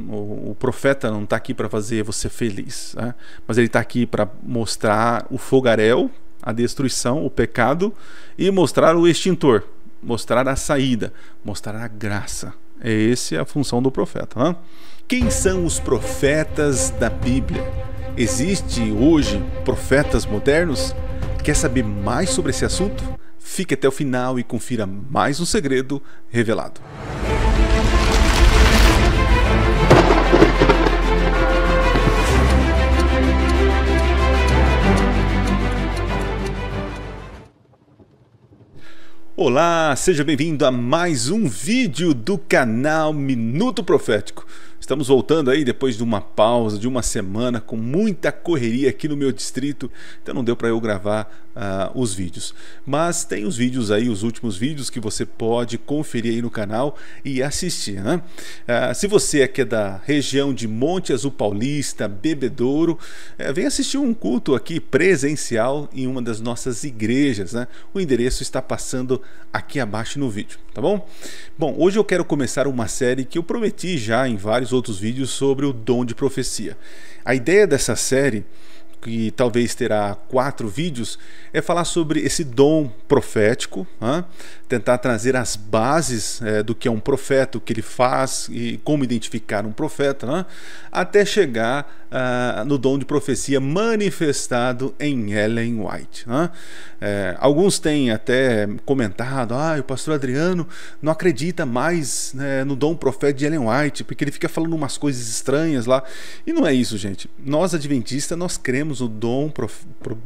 O profeta não está aqui para fazer você feliz, né? Mas ele está aqui para mostrar o fogaréu, a destruição, o pecado, e mostrar o extintor, mostrar a saída, mostrar a graça. Essa é a função do profeta, né? Quem são os profetas da Bíblia? Existe hoje profetas modernos? Quer saber mais sobre esse assunto? Fique até o final e confira mais um segredo revelado. Olá, seja bem-vindo a mais um vídeo do canal Minuto Profético. Estamos voltando aí depois de uma pausa, de uma semana, com muita correria aqui no meu distrito, então não deu para eu gravar os vídeos. Mas tem os vídeos aí, os últimos vídeos que você pode conferir aí no canal e assistir, né? Se você aqui é da região de Monte Azul Paulista, Bebedouro, vem assistir um culto aqui presencial em uma das nossas igrejas, né? O endereço está passando aqui abaixo no vídeo, tá bom? Bom, hoje eu quero começar uma série que eu prometi já em vários outros vídeos sobre o dom de profecia. A ideia dessa série, que talvez terá 4 vídeos, é falar sobre esse dom profético, né? Tentar trazer as bases do que é um profeta, o que ele faz e como identificar um profeta, né? Até chegar no dom de profecia manifestado em Ellen White, né? Alguns têm até comentado: o pastor Adriano não acredita mais, né, no dom profético de Ellen White, porque ele fica falando umas coisas estranhas lá. E não é isso, gente. Nós adventistas, nós cremos no dom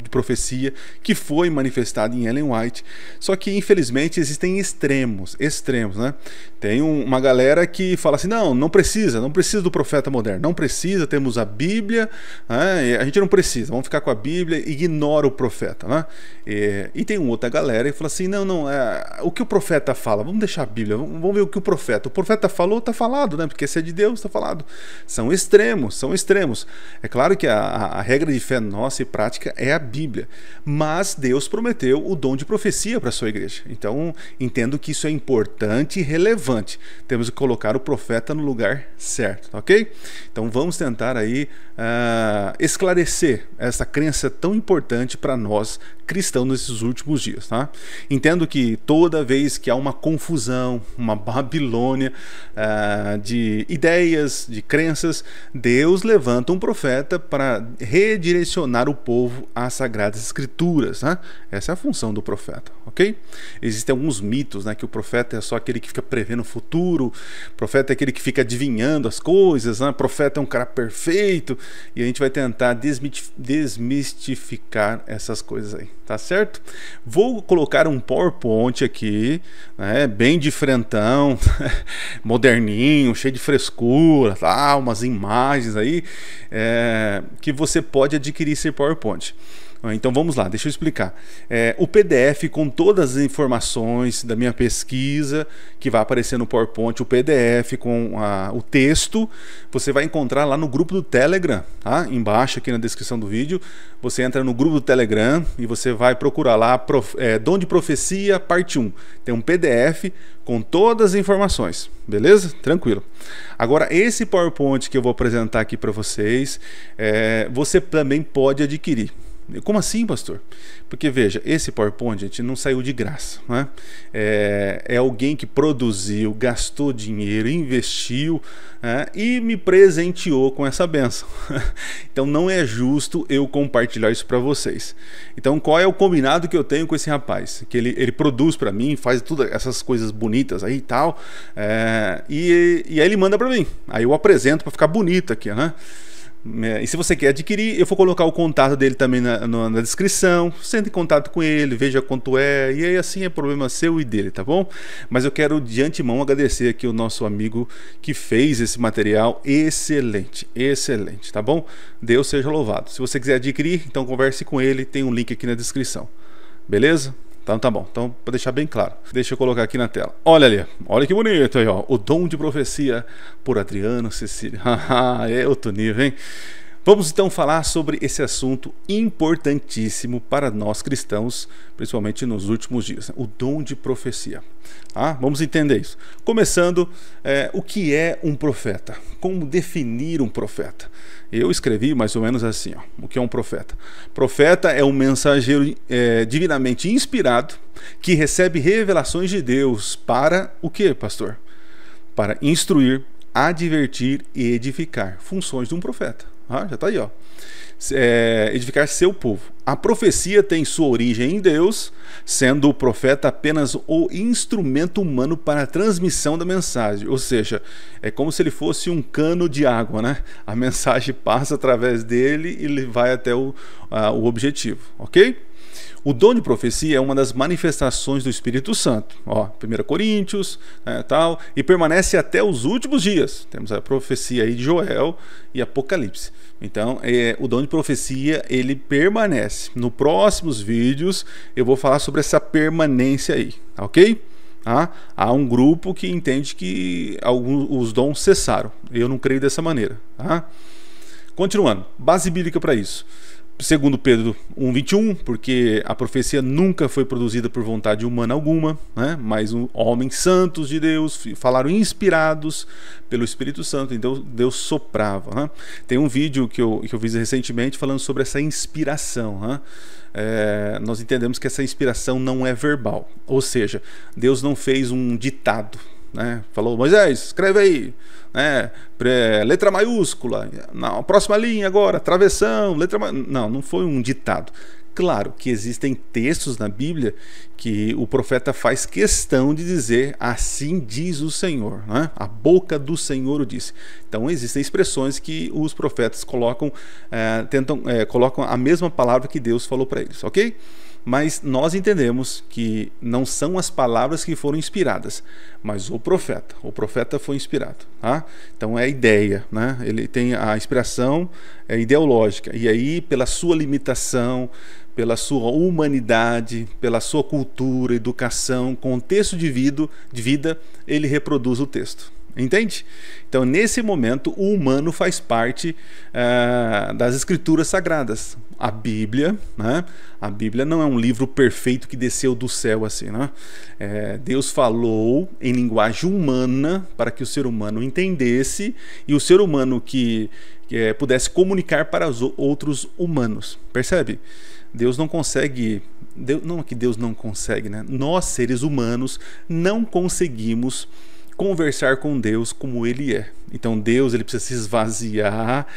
de profecia que foi manifestado em Ellen White, só que infelizmente existem extremos, né? Tem uma galera que fala assim: não precisa do profeta moderno, não precisa, temos a Bíblia, né? A gente não precisa, vamos ficar com a Bíblia, ignora o profeta, né? E tem uma outra galera que fala assim: o que o profeta fala, vamos deixar a Bíblia, vamos ver o que o profeta falou, tá falado, né? Porque se é de Deus, tá falado. São extremos. É claro que a regra de fé nossa e prática é a Bíblia, mas Deus prometeu o dom de profecia para a sua igreja. Então entendo que isso é importante e relevante. Temos que colocar o profeta no lugar certo, ok? Então vamos tentar aí esclarecer essa crença tão importante para nós cristãos nesses últimos dias, tá? Entendo que toda vez que há uma confusão, uma Babilônia de ideias, de crenças, Deus levanta um profeta para redirecionar o povo às Sagradas Escrituras, né? Essa é a função do profeta, ok? Existem alguns mitos, né, que o profeta é só aquele que fica prevendo o futuro, o profeta é aquele que fica adivinhando as coisas, né? O profeta é um cara perfeito, e a gente vai tentar desmistificar essas coisas aí, tá certo? Vou colocar um PowerPoint aqui, né, bem diferentão, moderninho, cheio de frescura, tá? Umas imagens aí que você pode adquirir esse PowerPoint. Então vamos lá, deixa eu explicar. O PDF com todas as informações da minha pesquisa, que vai aparecer no PowerPoint, o PDF com o texto, você vai encontrar lá no grupo do Telegram, tá? Embaixo aqui na descrição do vídeo, você entra no grupo do Telegram e você vai procurar lá Dom de Profecia parte 1. Tem um PDF com todas as informações, beleza? Tranquilo. Agora, esse PowerPoint que eu vou apresentar aqui para vocês, você também pode adquirir. Como assim, pastor? Porque veja, esse PowerPoint, gente, não saiu de graça, né? É alguém que produziu, gastou dinheiro, investiu, né, e me presenteou com essa bênção. Então não é justo eu compartilhar isso para vocês. Então qual é o combinado que eu tenho com esse rapaz? Que ele produz para mim, faz todas essas coisas bonitas aí e tal, e aí ele manda para mim. Aí eu apresento para ficar bonito aqui, né? E se você quer adquirir, eu vou colocar o contato dele também na descrição. Entre em contato com ele, veja quanto é, e aí assim é problema seu e dele, tá bom? Mas eu quero de antemão agradecer aqui o nosso amigo que fez esse material excelente, tá bom? Deus seja louvado. Se você quiser adquirir, então converse com ele, tem um link aqui na descrição, beleza? Então tá bom, então para deixar bem claro, deixa eu colocar aqui na tela. Olha ali, olha que bonito aí, ó, o dom de profecia por Adriano Cecílio. É outro nível, hein? Vamos então falar sobre esse assunto importantíssimo para nós cristãos, principalmente nos últimos dias, o dom de profecia. Vamos entender isso. Começando, o que é um profeta? Como definir um profeta? Eu escrevi mais ou menos assim, o que é um profeta? Profeta é um mensageiro divinamente inspirado que recebe revelações de Deus para o que, pastor? Para instruir, advertir e edificar. Funções de um profeta. Já está aí, edificar seu povo. A profecia tem sua origem em Deus, sendo o profeta apenas o instrumento humano para a transmissão da mensagem. Ou seja, é como se ele fosse um cano de água, né? A mensagem passa através dele e ele vai até o objetivo, ok? O dom de profecia é uma das manifestações do Espírito Santo. 1 Coríntios, tal, e permanece até os últimos dias. Temos a profecia aí de Joel e Apocalipse. Então, o dom de profecia, ele permanece. Nos próximos vídeos, eu vou falar sobre essa permanência aí, ok? Há um grupo que entende que os dons cessaram. Eu não creio dessa maneira. Continuando, base bíblica para isso. Segundo Pedro 1:21, porque a profecia nunca foi produzida por vontade humana alguma, mas homens santos de Deus falaram inspirados pelo Espírito Santo, então Deus soprava. Tem um vídeo que eu fiz recentemente falando sobre essa inspiração. Nós entendemos que essa inspiração não é verbal, ou seja, Deus não fez um ditado. Falou, Moisés, escreve aí, letra maiúscula, na próxima linha agora, travessão, não foi um ditado. Claro que existem textos na Bíblia que o profeta faz questão de dizer, assim diz o Senhor, a boca do Senhor o disse. Então existem expressões que os profetas colocam a mesma palavra que Deus falou para eles, ok? Mas nós entendemos que não são as palavras que foram inspiradas, mas o profeta foi inspirado. Então é a ideia, ele tem a inspiração ideológica, e aí pela sua limitação, pela sua humanidade, pela sua cultura, educação, contexto de vida, ele reproduz o texto. Entende? Então, nesse momento, o humano faz parte das escrituras sagradas. A Bíblia não é um livro perfeito que desceu do céu assim, Deus falou em linguagem humana para que o ser humano entendesse e o ser humano que pudesse comunicar para os outros humanos. Percebe? Deus não consegue... Não é que Deus não consegue, Nós, seres humanos, não conseguimos conversar com Deus como Ele é. Então Deus, ele precisa se esvaziar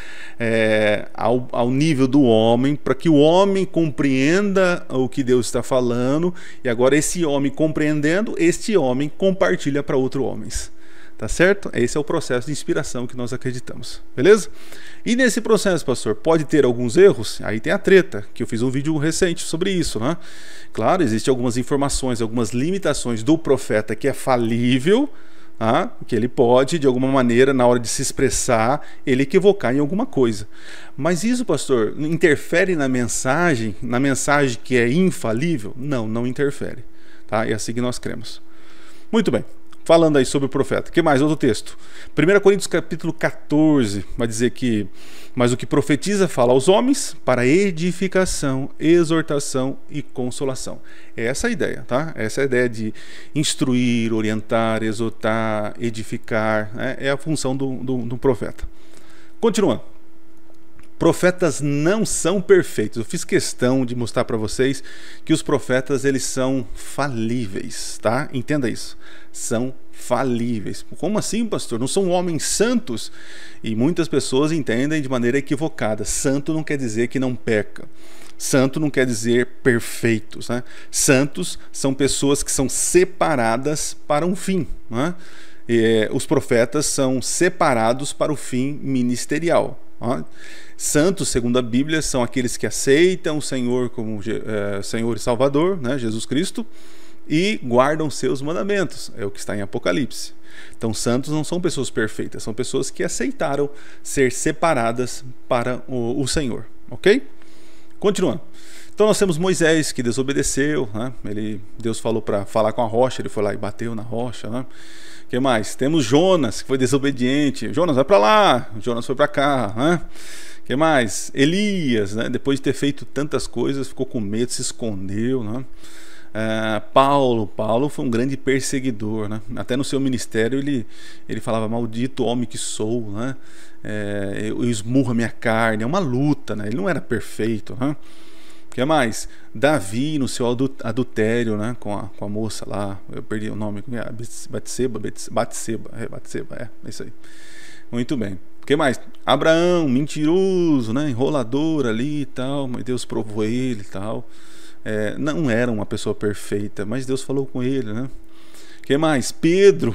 ao nível do homem, para que o homem compreenda o que Deus está falando, e agora esse homem compreendendo, este homem compartilha para outros homens. Tá certo? Esse é o processo de inspiração que nós acreditamos. Beleza? E nesse processo, pastor, pode ter alguns erros? Aí tem a treta, que eu fiz um vídeo recente sobre isso, Claro, existem algumas informações, algumas limitações do profeta que é falível, que ele pode, de alguma maneira, na hora de se expressar, ele equivocar em alguma coisa. Mas isso, pastor, interfere na mensagem que é infalível? Não interfere. É assim que nós cremos. Muito bem. Falando aí sobre o profeta. Que mais? Outro texto. 1 Coríntios capítulo 14 vai dizer que: mas o que profetiza fala aos homens para edificação, exortação e consolação. É essa a ideia, Essa é a ideia de instruir, orientar, exortar, edificar, é a função do profeta. Continuando. Profetas não são perfeitos. Eu fiz questão de mostrar para vocês que os profetas, eles são falíveis, Entenda isso. São falíveis. Como assim, pastor? Não são homens santos? E muitas pessoas entendem de maneira equivocada. Santo não quer dizer que não peca. Santo não quer dizer perfeitos, Santos são pessoas que são separadas para um fim, Os profetas são separados para o fim ministerial. Santos, segundo a Bíblia, são aqueles que aceitam o Senhor como Senhor e Salvador, Jesus Cristo, e guardam seus mandamentos. É o que está em Apocalipse. Então, santos não são pessoas perfeitas, são pessoas que aceitaram ser separadas para o Senhor. Ok? Continuando. Então nós temos Moisés, que desobedeceu, né? Deus falou para falar com a rocha, ele foi lá e bateu na rocha, né? O que mais? Temos Jonas, que foi desobediente. Jonas, vai para lá. Jonas foi para cá, né? O que mais? Elias, né? Depois de ter feito tantas coisas, ficou com medo, se escondeu, né? Paulo foi um grande perseguidor, né? Até no seu ministério ele falava: maldito homem que sou, né? Eu esmurro a minha carne. É uma luta, né? Ele não era perfeito, né? O que mais? Davi no seu adultério, né? com a moça lá, eu perdi o nome, Batseba, é isso aí. Muito bem. O que mais? Abraão, mentiroso, né? Enrolador ali e tal, mas Deus provou ele e tal. Não era uma pessoa perfeita, mas Deus falou com ele, né? O que mais? Pedro,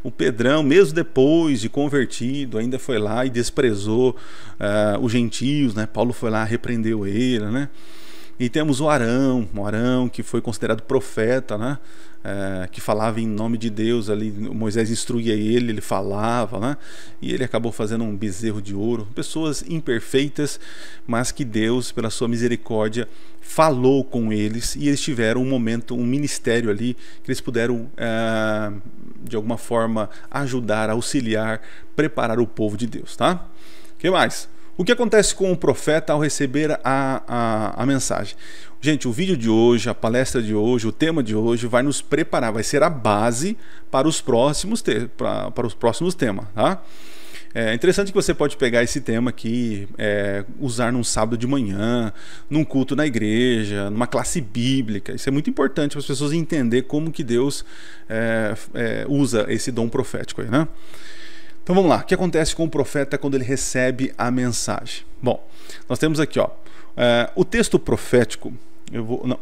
o Pedrão, mesmo depois de convertido, ainda foi lá e desprezou os gentios, né? Paulo foi lá, repreendeu ele, né? E temos o Arão, que foi considerado profeta, né? Que falava em nome de Deus ali. Moisés instruía ele falava, né? E ele acabou fazendo um bezerro de ouro. Pessoas imperfeitas, mas que Deus, pela sua misericórdia, falou com eles, e eles tiveram um momento, um ministério ali, que eles puderam de alguma forma ajudar, auxiliar, preparar o povo de Deus, tá? O que mais? O que acontece com o profeta ao receber a mensagem? Gente, o vídeo de hoje, a palestra de hoje, o tema de hoje vai nos preparar, vai ser a base para os próximos temas, tá? É interessante que você pode pegar esse tema aqui, usar num sábado de manhã, num culto na igreja, numa classe bíblica. Isso é muito importante para as pessoas entenderem como que Deus usa esse dom profético aí, né? Então vamos lá, o que acontece com o profeta quando ele recebe a mensagem? Bom, nós temos aqui, ó, o texto profético,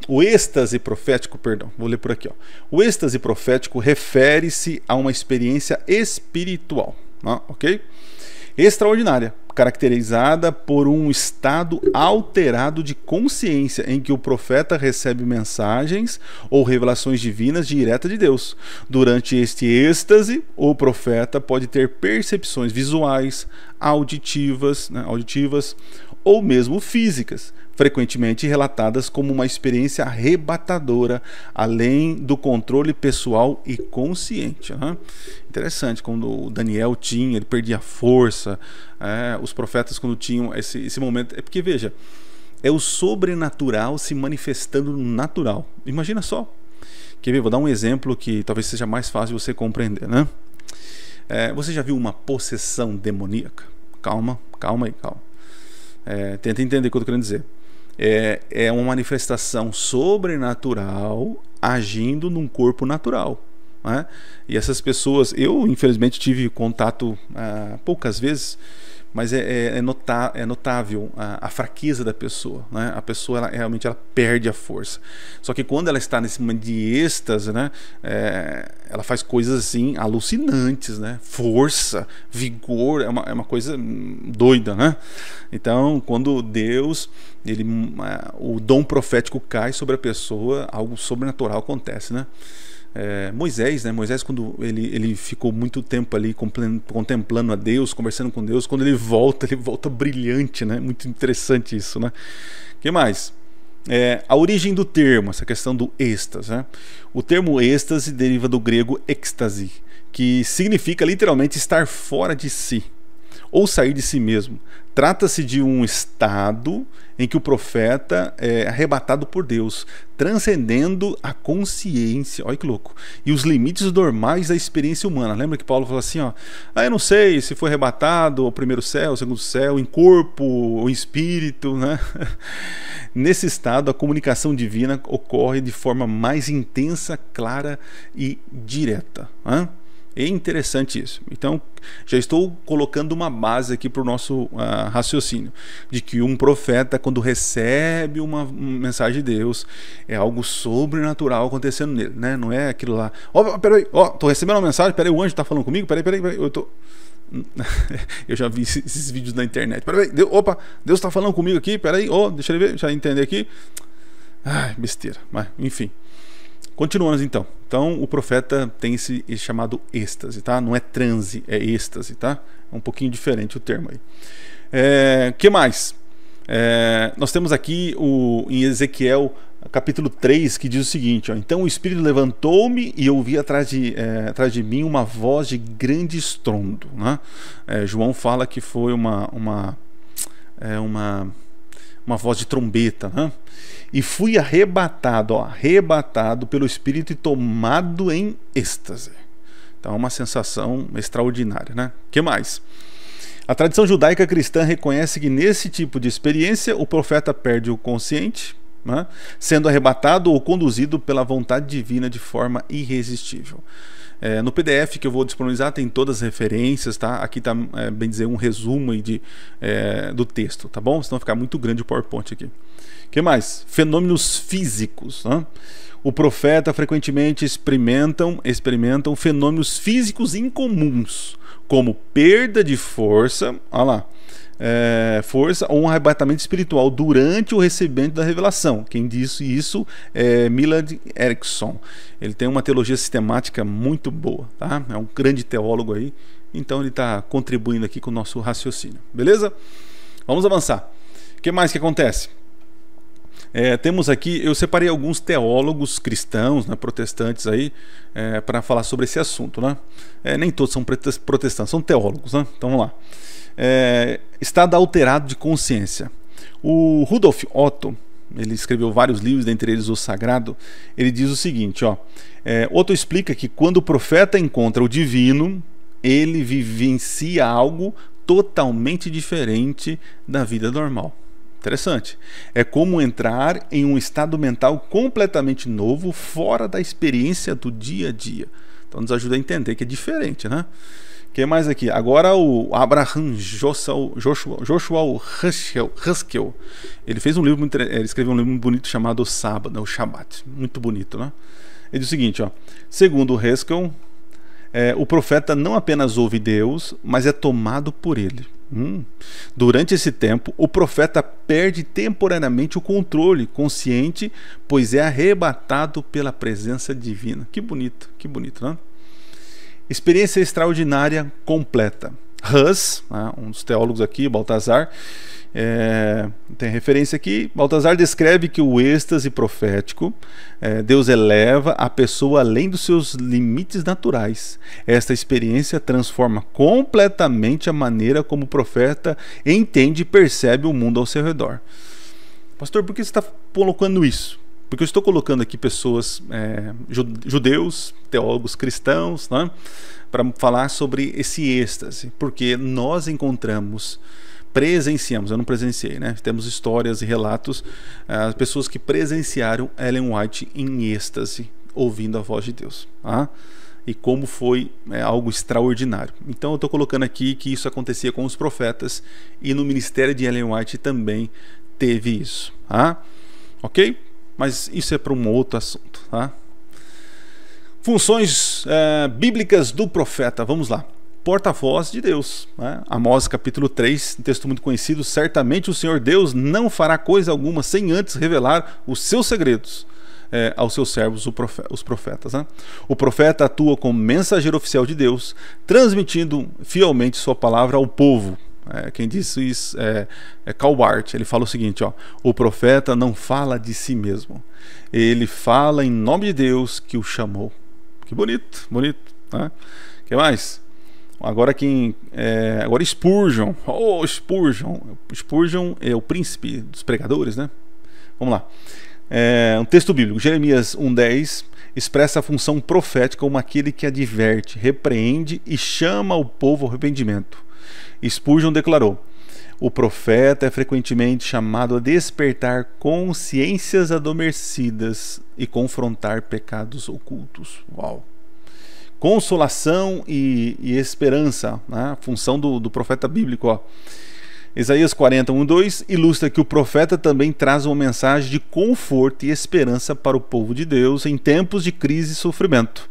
o êxtase profético, perdão, vou ler por aqui, ó. O êxtase profético refere-se a uma experiência espiritual, ok? Extraordinária, caracterizada por um estado alterado de consciência em que o profeta recebe mensagens ou revelações divinas diretas de Deus. Durante este êxtase, o profeta pode ter percepções visuais, auditivas ou mesmo físicas, frequentemente relatadas como uma experiência arrebatadora, além do controle pessoal e consciente, né? Interessante, quando o Daniel tinha, ele perdia a força, os profetas quando tinham esse momento, porque veja, é o sobrenatural se manifestando no natural. Imagina só. Quer ver? Vou dar um exemplo que talvez seja mais fácil de você compreender, né? Você já viu uma possessão demoníaca? Calma aí. Tenta entender o que eu estou querendo dizer. É uma manifestação sobrenatural agindo num corpo natural, né? E essas pessoas, eu infelizmente tive contato poucas vezes, mas é notável a fraqueza da pessoa, né? A pessoa realmente perde a força. Só que quando ela está nesse momento de êxtase, né? Ela faz coisas assim alucinantes, né? Força, vigor, é uma coisa doida, né? Então, quando Deus, o dom profético cai sobre a pessoa, algo sobrenatural acontece, né? Moisés, quando ele ficou muito tempo ali contemplando a Deus, conversando com Deus, quando ele volta brilhante, né? Muito interessante isso, né? O que mais? A origem do termo, essa questão do êxtase, né? O termo êxtase deriva do grego êxtase, que significa literalmente estar fora de si ou sair de si mesmo. Trata-se de um estado em que o profeta é arrebatado por Deus, transcendendo a consciência, olha que louco, e os limites normais da experiência humana. Lembra que Paulo falou assim, ó, eu não sei se foi arrebatado ao primeiro céu, ao segundo céu, em corpo ou em espírito, né? Nesse estado, a comunicação divina ocorre de forma mais intensa, clara e direta, né? É interessante isso. Então, já estou colocando uma base aqui para o nosso raciocínio, de que um profeta, quando recebe uma mensagem de Deus, é algo sobrenatural acontecendo nele, né? Não é aquilo lá, peraí, tô recebendo uma mensagem, peraí, o anjo está falando comigo, peraí, eu já vi esses vídeos na internet, peraí, Deus está falando comigo aqui, peraí, deixa eu ver, deixa eu entender aqui, besteira, mas enfim. Continuamos então. Então o profeta tem esse chamado êxtase, tá? Não é transe, é êxtase, tá? É um pouquinho diferente o termo aí. Que mais? Nós temos aqui em Ezequiel capítulo 3, que diz o seguinte, ó: então o Espírito levantou-me e eu ouvi atrás de mim uma voz de grande estrondo, né? João fala que foi uma voz de trombeta, né? E fui arrebatado pelo Espírito e tomado em êxtase. Então é uma sensação extraordinária, né? Que mais? A tradição judaica cristã reconhece que nesse tipo de experiência o profeta perde o consciente, né, sendo arrebatado ou conduzido pela vontade divina de forma irresistível. No PDF que eu vou disponibilizar tem todas as referências, tá? Aqui está, bem dizer, um resumo aí do texto, tá bom? Senão vai ficar muito grande o PowerPoint aqui. O que mais? Fenômenos físicos, né? O profeta frequentemente experimentam fenômenos físicos incomuns, como perda de força, olha lá, força ou um arrebatamento espiritual durante o recebimento da revelação. Quem disse isso é Millard Erickson. Ele tem uma teologia sistemática muito boa, tá? É um grande teólogo aí, então ele está contribuindo aqui com o nosso raciocínio, beleza? Vamos avançar. O que mais que acontece? Temos aqui, eu separei alguns teólogos cristãos, né, protestantes aí, para falar sobre esse assunto, né? Nem todos são protestantes, são teólogos, né? Então vamos lá. Estado alterado de consciência. O Rudolf Otto, ele escreveu vários livros, dentre eles o Sagrado. Ele diz o seguinte, ó: Otto explica que quando o profeta encontra o divino, ele vivencia algo totalmente diferente da vida normal. Interessante. É como entrar em um estado mental completamente novo, fora da experiência do dia a dia. Então nos ajuda a entender que é diferente, né? O que mais aqui? Agora o Abraham Joshua Huskel, ele fez ele escreveu um livro muito bonito chamado O Sábado, o Shabat, muito bonito, né? Ele diz o seguinte, ó: segundo o Huskel, o profeta não apenas ouve Deus, mas é tomado por ele. Durante esse tempo, o profeta perde temporariamente o controle consciente, pois é arrebatado pela presença divina. Que bonito, né? Experiência extraordinária completa. Hus, né, um dos teólogos aqui, Baltazar, tem referência aqui. Baltazar descreve que o êxtase profético, Deus eleva a pessoa além dos seus limites naturais. Esta experiência transforma completamente a maneira como o profeta entende e percebe o mundo ao seu redor. Pastor, por que você está colocando isso? Porque eu estou colocando aqui pessoas, judeus, teólogos cristãos, né, para falar sobre esse êxtase, porque nós presenciamos, eu não presenciei, né? Temos histórias e relatos, pessoas que presenciaram Ellen White em êxtase, ouvindo a voz de Deus, tá? E como foi algo extraordinário. Então eu estou colocando aqui que isso acontecia com os profetas, e no ministério de Ellen White também teve isso, tá? Ok? Mas isso é para um outro assunto, tá? Funções bíblicas do profeta, vamos lá. Porta-voz de Deus, né? Amós capítulo 3, um texto muito conhecido: certamente o Senhor Deus não fará coisa alguma sem antes revelar os seus segredos aos seus servos, os profetas, né? O profeta atua como mensageiro oficial de Deus, transmitindo fielmente sua palavra ao povo. Quem disse isso é Karl Barth. Ele fala o seguinte, ó: o profeta não fala de si mesmo, ele fala em nome de Deus que o chamou. Que bonito, né? O que mais? Agora agora Spurgeon. Spurgeon é o príncipe dos pregadores, né? Vamos lá. Um texto bíblico, Jeremias 1:10, expressa a função profética como aquele que adverte, repreende e chama o povo ao arrependimento. Spurgeon declarou: o profeta é frequentemente chamado a despertar consciências adormecidas e confrontar pecados ocultos. Uau! Consolação e esperança, né? A função do profeta bíblico, ó. Isaías 40:1-2 ilustra que o profeta também traz uma mensagem de conforto e esperança para o povo de Deus em tempos de crise e sofrimento.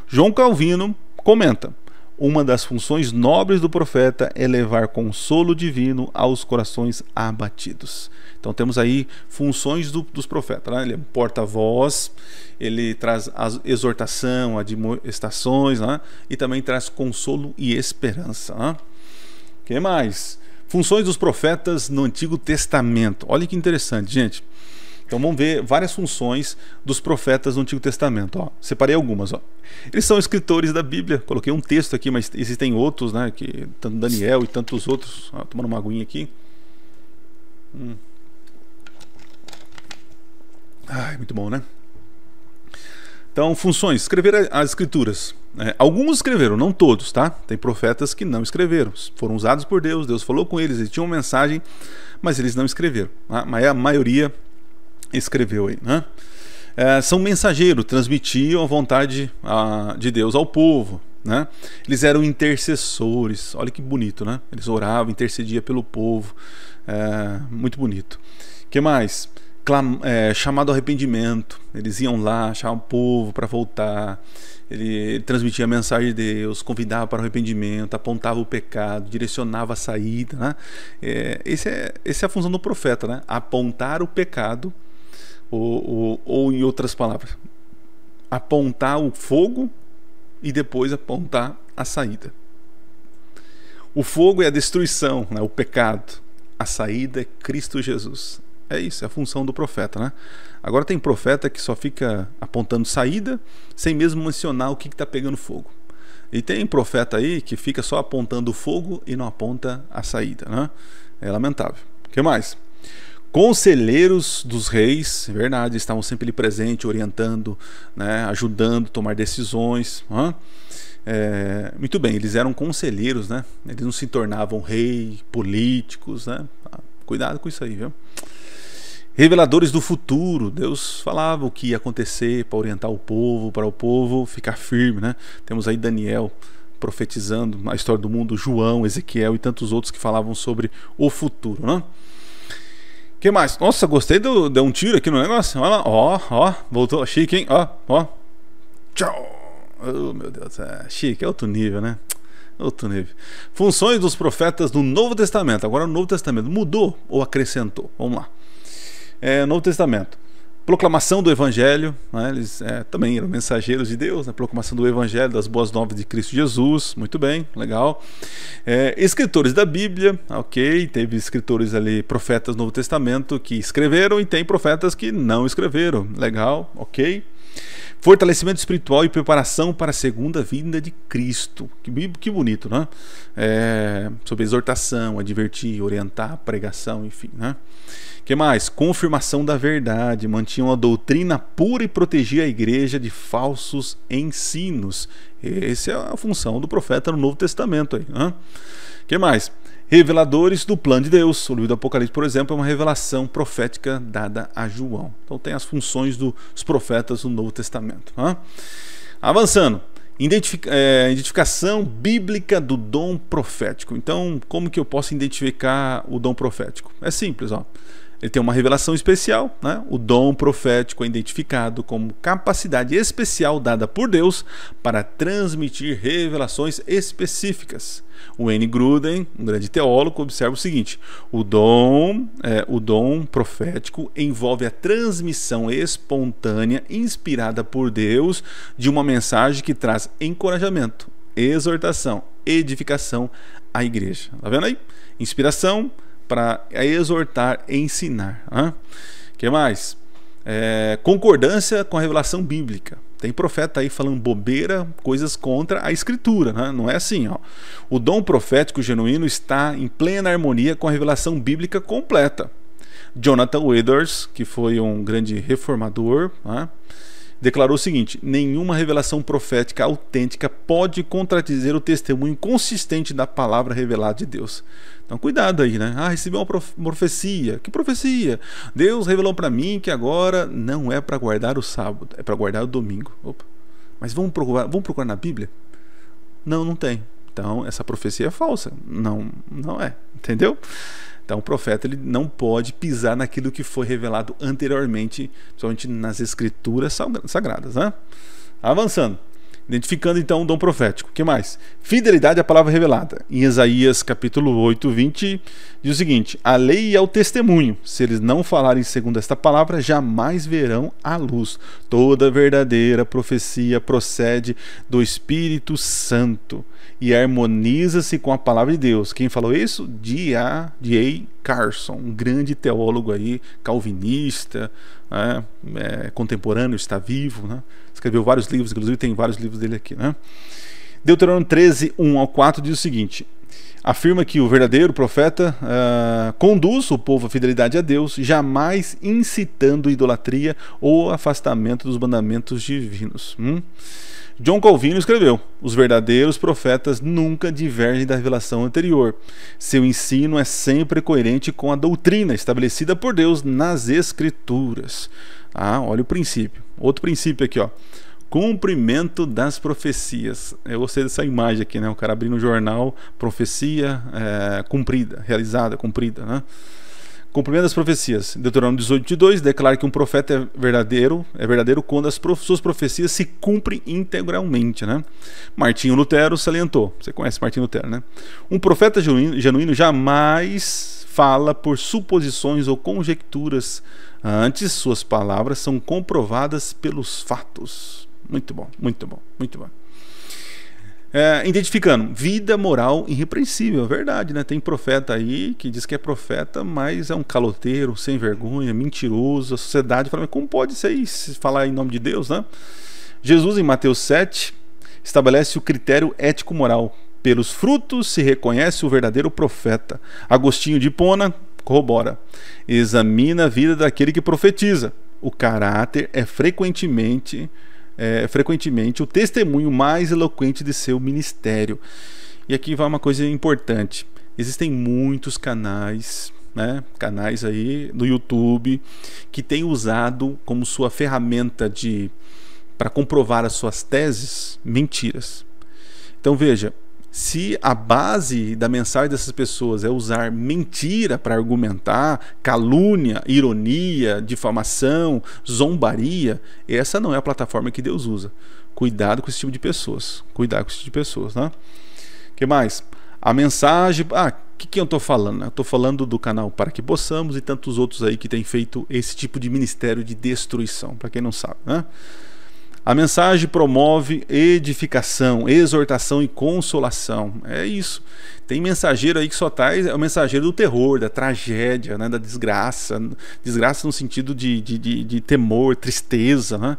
João Calvino comenta: uma das funções nobres do profeta é levar consolo divino aos corações abatidos. Então temos aí funções dos profetas, né? Ele é um porta-voz, ele traz a exortação, admoestações, né? E também traz consolo e esperança, né? O que mais? Funções dos profetas no Antigo Testamento. Olha que interessante, gente. Então vamos ver várias funções dos profetas no Antigo Testamento. Ó, separei algumas. Ó. Eles são escritores da Bíblia. Coloquei um texto aqui, mas existem outros, né? Que, tanto Daniel e tantos outros. Ó, tomando uma aguinha aqui. Ai, muito bom, né? Então, funções. Escrever as escrituras. Alguns escreveram, não todos, tá? Tem profetas que não escreveram. Foram usados por Deus, Deus falou com eles tinham uma mensagem, mas eles não escreveram. Tá? Mas a maioria escreveu aí, né? São mensageiros, transmitiam a vontade de Deus ao povo, né? Eles eram intercessores. Olha que bonito, né? Eles oravam, intercediam pelo povo. Muito bonito. O que mais? Chamado ao arrependimento. Eles iam lá, achavam o povo para voltar. Ele transmitia a mensagem de Deus, convidava para o arrependimento, apontava o pecado, direcionava a saída, né? Essa é a função do profeta, né? Apontar o pecado, ou em outras palavras, apontar o fogo e depois apontar a saída. O fogo é a destruição, né? O pecado. A saída é Cristo Jesus. É isso, é a função do profeta, né? Agora tem profeta que só fica apontando saída, sem mesmo mencionar o que está pegando fogo. E tem profeta aí que fica só apontando o fogo e não aponta a saída, né? É lamentável. O que mais? Conselheiros dos reis, verdade, estavam sempre ali presentes, orientando, né? Ajudando a tomar decisões. Né? Muito bem, eles eram conselheiros, né? Eles não se tornavam rei, políticos, né? Cuidado com isso aí, viu? Reveladores do futuro. Deus falava o que ia acontecer para orientar o povo, para o povo ficar firme, né? Temos aí Daniel profetizando a história do mundo, João, Ezequiel e tantos outros que falavam sobre o futuro, né? O que mais? Nossa, gostei, deu um tiro aqui no negócio. Olha lá, ó, voltou, chique, hein? Ó. Tchau. Oh, meu Deus, chique, é outro nível, né? Outro nível. Funções dos profetas no Novo Testamento. Agora o Novo Testamento mudou ou acrescentou? Vamos lá. Novo Testamento. Proclamação do Evangelho, né? Eles também eram mensageiros de Deus, né? Proclamação do Evangelho, das boas novas de Cristo Jesus, muito bem, legal. Escritores da Bíblia, ok, teve escritores ali, profetas do Novo Testamento que escreveram e tem profetas que não escreveram, legal, ok. Fortalecimento espiritual e preparação para a segunda vinda de Cristo, que bonito, né? Sobre exortação, advertir, orientar, pregação, enfim, né? Que mais? Confirmação da verdade, mantinham a doutrina pura e protegia a igreja de falsos ensinos. Essa é a função do profeta no Novo Testamento aí, né? Que mais? Reveladores do plano de Deus. O livro do Apocalipse, por exemplo, é uma revelação profética dada a João. Então tem as funções dos profetas no Novo Testamento, né? Avançando. Identificação bíblica do dom profético. Então, como que eu posso identificar o dom profético? É simples, ó. Ele tem uma revelação especial, né? O dom profético é identificado como capacidade especial dada por Deus para transmitir revelações específicas. O N. Gruden, um grande teólogo, observa o seguinte: o dom profético envolve a transmissão espontânea, inspirada por Deus, de uma mensagem que traz encorajamento, exortação, edificação à igreja. Tá vendo aí? Inspiração para exortar e ensinar. O que mais? Concordância com a revelação bíblica. Tem profeta aí falando bobeira, coisas contra a escritura, né? Não é assim, ó. O dom profético genuíno está em plena harmonia com a revelação bíblica completa. Jonathan Edwards, que foi um grande reformador, né, declarou o seguinte: nenhuma revelação profética autêntica pode contradizer o testemunho consistente da palavra revelada de Deus. Então cuidado aí, né? Recebi uma profecia. Que profecia? Deus revelou para mim que agora não é para guardar o sábado, é para guardar o domingo. Opa. Mas vamos procurar na Bíblia? Não tem. Então essa profecia é falsa. Não é. Entendeu? Então o profeta ele não pode pisar naquilo que foi revelado anteriormente, principalmente nas escrituras sagradas, né? Avançando. Identificando então o dom profético. O que mais? Fidelidade à palavra revelada. Em Isaías capítulo 8, 20, diz o seguinte: a lei é o testemunho. Se eles não falarem segundo esta palavra, jamais verão a luz. Toda verdadeira profecia procede do Espírito Santo e harmoniza-se com a palavra de Deus. Quem falou isso? D.A. Carson, um grande teólogo aí, calvinista, contemporâneo, está vivo, né? Escreveu vários livros, inclusive tem vários livros dele aqui, né? Deuteronômio 13, 1 ao 4 diz o seguinte: afirma que o verdadeiro profeta conduz o povo à fidelidade a Deus, jamais incitando idolatria ou afastamento dos mandamentos divinos. John Calvino escreveu: os verdadeiros profetas nunca divergem da revelação anterior. Seu ensino é sempre coerente com a doutrina estabelecida por Deus nas Escrituras. Olha o princípio. Outro princípio aqui, ó. Cumprimento das profecias. Eu gostei dessa imagem aqui, né? O cara abrindo um jornal, profecia cumprida, realizada, cumprida, né? Cumprimento das profecias. Deuteronômio 18:2 declara que um profeta é verdadeiro quando as suas profecias se cumprem integralmente, né? Martinho Lutero salientou. Você conhece Martinho Lutero, né? Um profeta genuíno jamais fala por suposições ou conjecturas. Antes, suas palavras são comprovadas pelos fatos. Muito bom, muito bom, muito bom. Identificando vida moral irrepreensível, é verdade, né? Tem profeta aí que diz que é profeta, mas é um caloteiro, sem vergonha, mentiroso. A sociedade fala: mas como pode ser isso? Falar em nome de Deus, né? Jesus, em Mateus 7, estabelece o critério ético-moral. Pelos frutos se reconhece o verdadeiro profeta. Agostinho de Hipona corrobora: examina a vida daquele que profetiza. O caráter é frequentemente o testemunho mais eloquente de seu ministério. E aqui vai uma coisa importante: existem muitos canais, né, canais aí no YouTube que têm usado como sua ferramenta para comprovar as suas teses mentiras. Então veja, se a base da mensagem dessas pessoas é usar mentira para argumentar, calúnia, ironia, difamação, zombaria, essa não é a plataforma que Deus usa. Cuidado com esse tipo de pessoas. Cuidado com esse tipo de pessoas, né? O que mais? A mensagem... o que eu estou falando? Eu estou falando do canal Para Que Possamos e tantos outros aí que têm feito esse tipo de ministério de destruição, para quem não sabe, né? A mensagem promove edificação, exortação e consolação. É isso. Tem mensageiro aí que só traz, é o mensageiro do terror, da tragédia, né, da desgraça. Desgraça no sentido de temor, tristeza, né?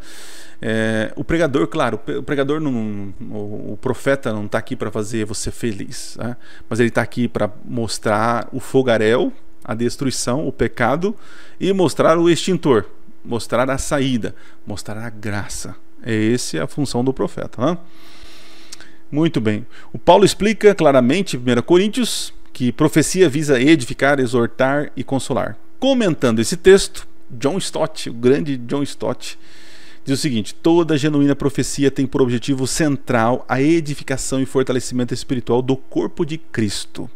O pregador, claro, o pregador o profeta não está aqui para fazer você feliz, né? Mas ele está aqui para mostrar o fogaréu, a destruição, o pecado, e mostrar o extintor, mostrar a saída, mostrar a graça. Essa é a função do profeta, né? Muito bem. O Paulo explica claramente em 1 Coríntios que profecia visa edificar, exortar e consolar. Comentando esse texto, John Stott, o grande John Stott, diz o seguinte: toda genuína profecia tem por objetivo central a edificação e fortalecimento espiritual do corpo de Cristo.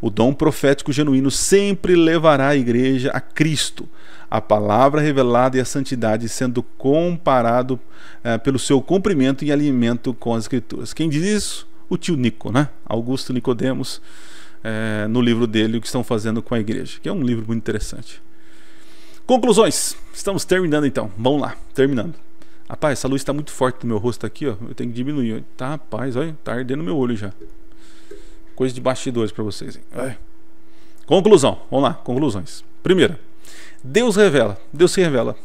O dom profético genuíno sempre levará a igreja a Cristo, a palavra revelada e a santidade, sendo comparado pelo seu cumprimento e alinhamento com as Escrituras. Quem diz isso? O tio Nico, né? Augusto Nicodemos, no livro dele, O que Estão Fazendo com a Igreja, que é um livro muito interessante. Conclusões. Estamos terminando então. Vamos lá, terminando. Rapaz, essa luz está muito forte no meu rosto aqui, ó. Eu tenho que diminuir. Tá, rapaz, olha, tá ardendo meu olho já. Coisa de bastidores para vocês. Conclusão. Vamos lá, conclusões. Primeira, Deus revela. Deus se revela.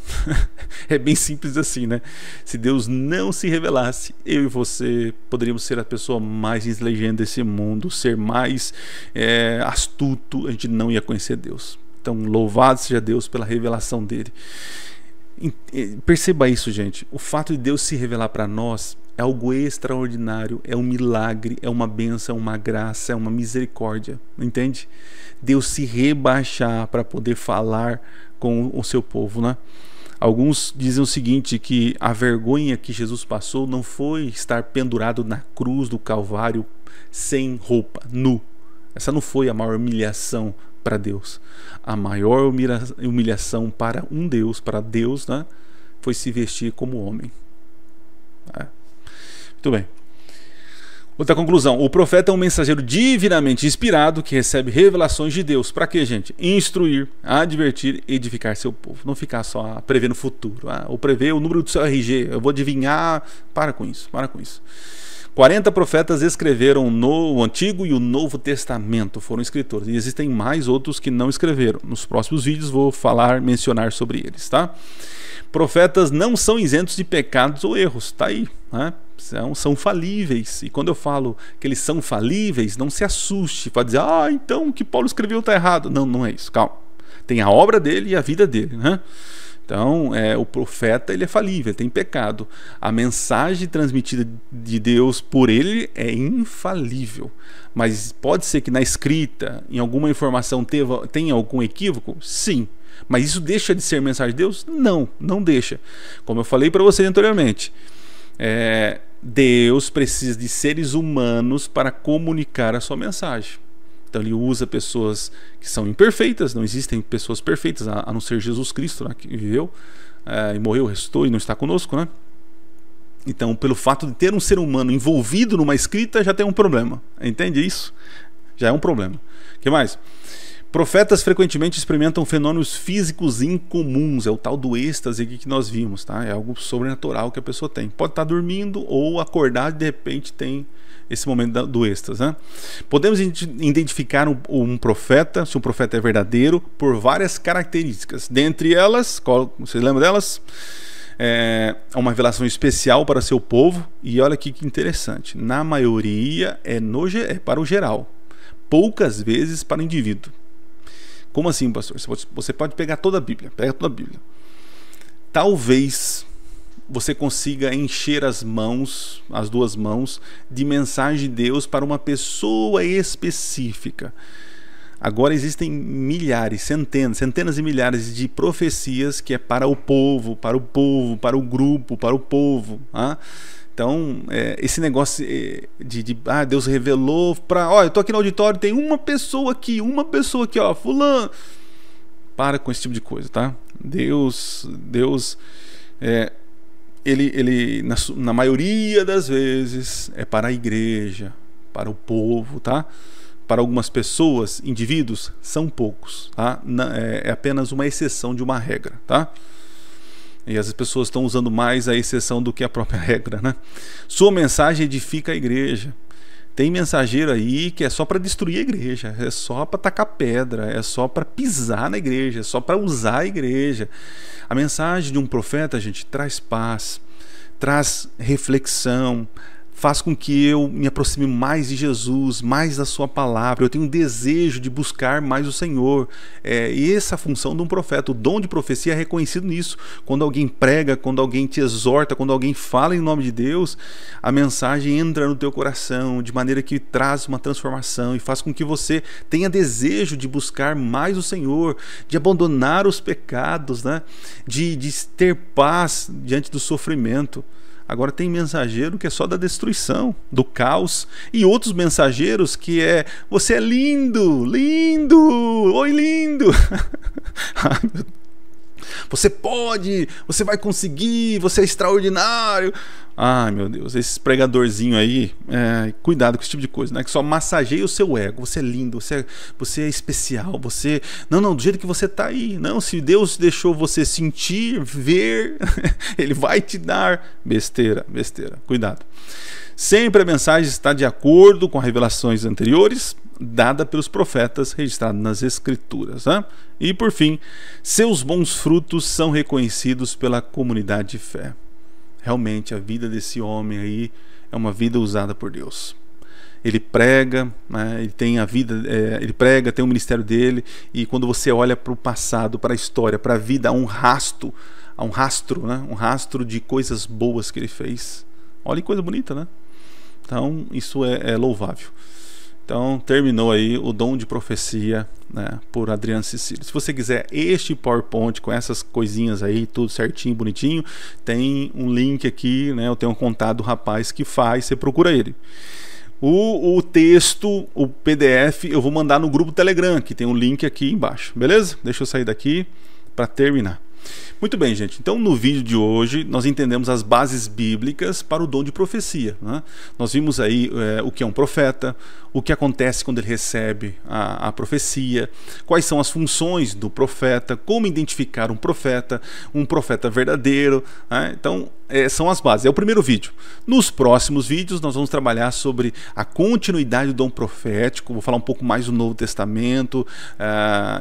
É bem simples assim, né? Se Deus não se revelasse, eu e você poderíamos ser a pessoa mais inteligente desse mundo, ser mais astuto, a gente não ia conhecer Deus. Então, louvado seja Deus pela revelação dele. Perceba isso, gente. O fato de Deus se revelar para nós é algo extraordinário, é um milagre, é uma bênção, é uma graça, é uma misericórdia, entende? Deus se rebaixar para poder falar com o seu povo, né? Alguns dizem o seguinte, que a vergonha que Jesus passou não foi estar pendurado na cruz do Calvário sem roupa, nu. Essa não foi a maior humilhação para Deus. A maior humilhação para Deus, né, foi se vestir como homem. Muito bem. Outra conclusão: o profeta é um mensageiro divinamente inspirado que recebe revelações de Deus. Para quê, gente? Instruir, advertir, edificar seu povo. Não ficar só prevendo o futuro, ou prever o número do seu RG. Eu vou adivinhar. Para com isso, para com isso. 40 profetas escreveram o Antigo e o Novo Testamento, foram escritores. E existem mais outros que não escreveram. Nos próximos vídeos vou mencionar sobre eles, tá? Profetas não são isentos de pecados ou erros, tá aí, né? São falíveis. E quando eu falo que eles são falíveis, não se assuste para dizer, então o que Paulo escreveu está errado. Não, não é isso, calma. Tem a obra dele e a vida dele, né? Então, o profeta, ele é falível, ele tem pecado. A mensagem transmitida de Deus por ele é infalível. Mas pode ser que na escrita, em alguma informação, tenha algum equívoco? Sim. Mas isso deixa de ser mensagem de Deus? Não, não deixa. Como eu falei para vocês anteriormente, Deus precisa de seres humanos para comunicar a sua mensagem. Então ele usa pessoas que são imperfeitas, não existem pessoas perfeitas, a não ser Jesus Cristo, né, que viveu e morreu, ressuscitou e não está conosco, né? Então, pelo fato de ter um ser humano envolvido numa escrita, já tem um problema. Entende isso? Já é um problema. O que mais? Profetas frequentemente experimentam fenômenos físicos incomuns, é o tal do êxtase aqui que nós vimos, tá? É algo sobrenatural que a pessoa tem. Pode estar dormindo ou acordar e de repente tem esse momento do êxtase, né? Podemos identificar um profeta, se um profeta é verdadeiro, por várias características. Dentre elas, você lembra delas? Uma revelação especial para seu povo. E olha aqui que interessante, na maioria é para o geral, poucas vezes para o indivíduo. Como assim, pastor? Você pode pegar toda a Bíblia, pega toda a Bíblia. Talvez você consiga encher as duas mãos, de mensagem de Deus para uma pessoa específica. Agora existem milhares, centenas e milhares de profecias que é para o povo, para o grupo, para o povo. Então, esse negócio de Deus revelou eu estou aqui no auditório, tem uma pessoa aqui, ó, fulano. Para com esse tipo de coisa, tá? Deus ele na maioria das vezes é para a igreja, para o povo, tá? Para algumas pessoas, indivíduos, são poucos, tá? É apenas uma exceção de uma regra, tá? E as pessoas estão usando mais a exceção do que a própria regra, né? Sua mensagem edifica a igreja. Tem mensageiro aí que é só para destruir a igreja, é só para tacar pedra, é só para pisar na igreja, é só para usar a igreja. A mensagem de um profeta, gente, traz paz, traz reflexão, faz com que eu me aproxime mais de Jesus, mais da sua palavra. Eu tenho um desejo de buscar mais o Senhor. E essa é a função de um profeta. O dom de profecia é reconhecido nisso. Quando alguém prega, quando alguém te exorta, quando alguém fala em nome de Deus, a mensagem entra no teu coração de maneira que traz uma transformação e faz com que você tenha desejo de buscar mais o Senhor, de abandonar os pecados, né? de ter paz diante do sofrimento. Agora tem mensageiro que é só da destruição, do caos, e outros mensageiros que você é lindo, oi lindo. Você pode, você vai conseguir, você é extraordinário. Ai meu Deus, esses pregadorzinhos aí, cuidado com esse tipo de coisa, né? Que só massageia o seu ego. Você é lindo, você é especial, não, do jeito que você tá aí. Não, se Deus deixou você sentir, ver, Ele vai te dar. Besteira, cuidado. Sempre a mensagem está de acordo com as revelações anteriores, dada pelos profetas, registradas nas Escrituras, né? E por fim, seus bons frutos são reconhecidos pela comunidade de fé. Realmente a vida desse homem aí é uma vida usada por Deus. Ele prega, né? Ele tem a vida, ele prega, tem o ministério dele, e quando você olha para o passado, para a história, para a vida, há um rastro, né? Um rastro de coisas boas que ele fez. Olha que coisa bonita, né? Então isso é louvável. Então terminou aí o dom de profecia, né, por Adriano Cecílio. Se você quiser este PowerPoint com essas coisinhas aí, tudo certinho, bonitinho, tem um link aqui, né? Eu tenho um contato do rapaz que faz, você procura ele. O texto, o PDF, eu vou mandar no grupo Telegram, que tem um link aqui embaixo, beleza? Deixa eu sair daqui para terminar. Muito bem, gente. Então, no vídeo de hoje, nós entendemos as bases bíblicas para o dom de profecia, né? Nós vimos aí o que é um profeta, o que acontece quando ele recebe a profecia, quais são as funções do profeta, como identificar um profeta verdadeiro, né? Então, são as bases. É o primeiro vídeo. Nos próximos vídeos, nós vamos trabalhar sobre a continuidade do dom profético. Vou falar um pouco mais do Novo Testamento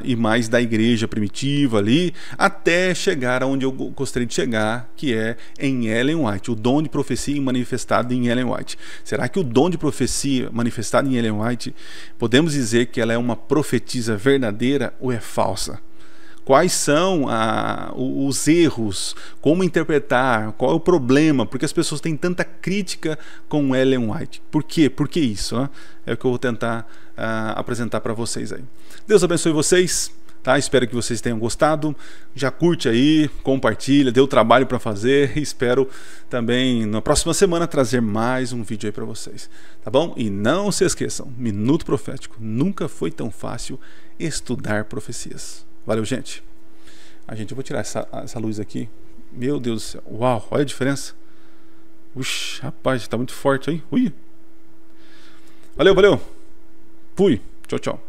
e mais da igreja primitiva ali, até chegar aonde eu gostaria de chegar, que é em Ellen White, o dom de profecia manifestado em Ellen White. Será que o dom de profecia manifestado em Ellen White, podemos dizer que ela é uma profetisa verdadeira ou é falsa? Quais são os erros, como interpretar, qual é o problema, porque as pessoas têm tanta crítica com Ellen White. Por quê? Por que isso? Né? É o que eu vou tentar apresentar para vocês aí. Deus abençoe vocês, tá? Espero que vocês tenham gostado. Já curte aí, compartilha, deu trabalho para fazer. Espero também na próxima semana trazer mais um vídeo aí para vocês, tá bom? E não se esqueçam, Minuto Profético, nunca foi tão fácil estudar profecias. Valeu, gente. Eu vou tirar essa luz aqui. Meu Deus do céu. Uau, olha a diferença. Uxi, rapaz, tá muito forte aí. Ui. Valeu, valeu. Fui. Tchau, tchau.